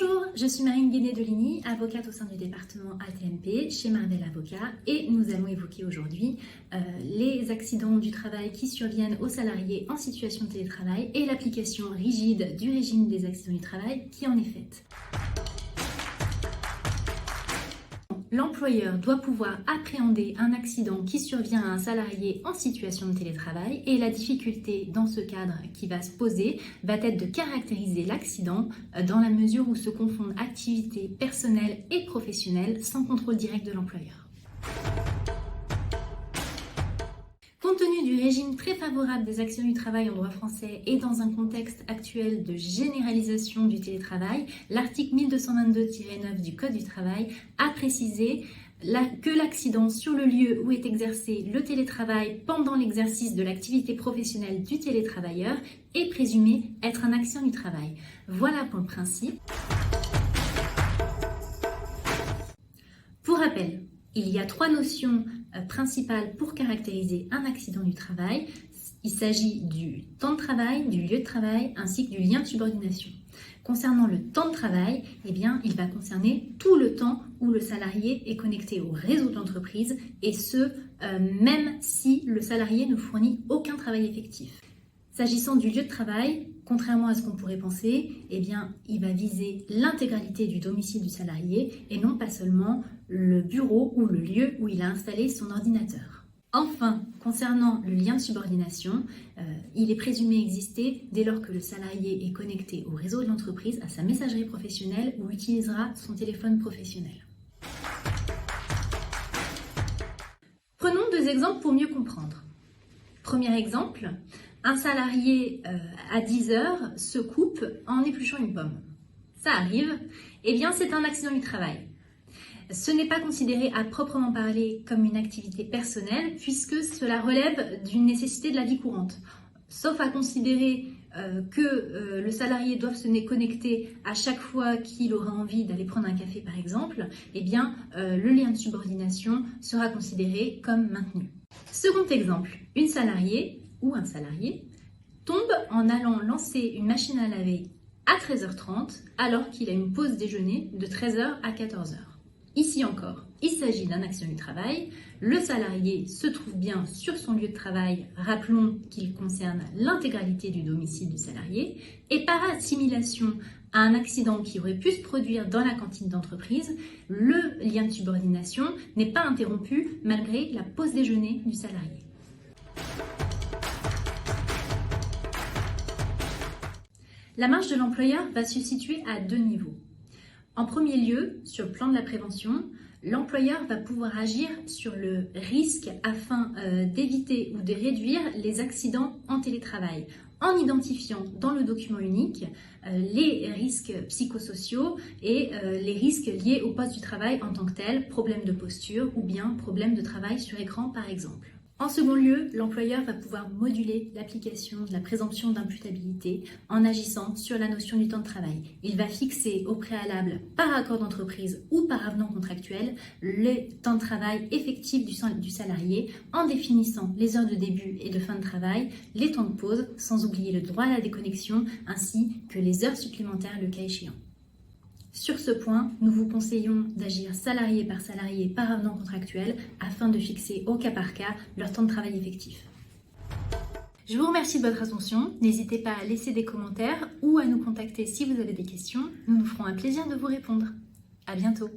Bonjour, je suis Marine Guéné-Deligny, avocate au sein du département AT&MP chez Marvel Avocats et nous allons évoquer aujourd'hui les accidents du travail qui surviennent aux salariés en situation de télétravail et l'application rigide du régime des accidents du travail qui en est faite. L'employeur doit pouvoir appréhender un accident qui survient à un salarié en situation de télétravail et la difficulté dans ce cadre qui va se poser va être de caractériser l'accident dans la mesure où se confondent activités personnelles et professionnelles sans contrôle direct de l'employeur. Compte tenu du régime très favorable des accidents du travail en droit français et dans un contexte actuel de généralisation du télétravail, l'article 1222-9 du Code du travail a précisé que l'accident sur le lieu où est exercé le télétravail pendant l'exercice de l'activité professionnelle du télétravailleur est présumé être un accident du travail. Voilà pour le principe. Pour rappel, il y a trois notions principales pour caractériser un accident du travail. Il s'agit du temps de travail, du lieu de travail ainsi que du lien de subordination. Concernant le temps de travail, il va concerner tout le temps où le salarié est connecté au réseau de l'entreprise et ce, même si le salarié ne fournit aucun travail effectif. S'agissant du lieu de travail, contrairement à ce qu'on pourrait penser, il va viser l'intégralité du domicile du salarié et non pas seulement le bureau ou le lieu où il a installé son ordinateur. Enfin, concernant le lien de subordination, il est présumé exister dès lors que le salarié est connecté au réseau de l'entreprise, à sa messagerie professionnelle ou utilisera son téléphone professionnel. Prenons deux exemples pour mieux comprendre. Premier exemple, un salarié à 10 heures se coupe en épluchant une pomme. Ça arrive, c'est un accident du travail. Ce n'est pas considéré à proprement parler comme une activité personnelle puisque cela relève d'une nécessité de la vie courante. Sauf à considérer que le salarié doit se connecter à chaque fois qu'il aura envie d'aller prendre un café par exemple, le lien de subordination sera considéré comme maintenu. Second exemple, une salariée ou un salarié tombe en allant lancer une machine à laver à 13h30 alors qu'il a une pause déjeuner de 13h à 14h. Ici encore, il s'agit d'un accident du travail. Le salarié se trouve bien sur son lieu de travail, rappelons qu'il concerne l'intégralité du domicile du salarié, et par assimilation à un accident qui aurait pu se produire dans la cantine d'entreprise, le lien de subordination n'est pas interrompu malgré la pause déjeuner du salarié. La marge de l'employeur va se situer à deux niveaux. En premier lieu, sur le plan de la prévention, l'employeur va pouvoir agir sur le risque afin d'éviter ou de réduire les accidents en télétravail, en identifiant dans le document unique les risques psychosociaux et les risques liés au poste du travail en tant que tel, problème de posture ou bien problème de travail sur écran par exemple. En second lieu, l'employeur va pouvoir moduler l'application de la présomption d'imputabilité en agissant sur la notion du temps de travail. Il va fixer au préalable, par accord d'entreprise ou par avenant contractuel, le temps de travail effectif du salarié en définissant les heures de début et de fin de travail, les temps de pause, sans oublier le droit à la déconnexion, ainsi que les heures supplémentaires le cas échéant. Sur ce point, nous vous conseillons d'agir salarié par avenant contractuel afin de fixer au cas par cas leur temps de travail effectif. Je vous remercie de votre attention. N'hésitez pas à laisser des commentaires ou à nous contacter si vous avez des questions. Nous nous ferons un plaisir de vous répondre. À bientôt.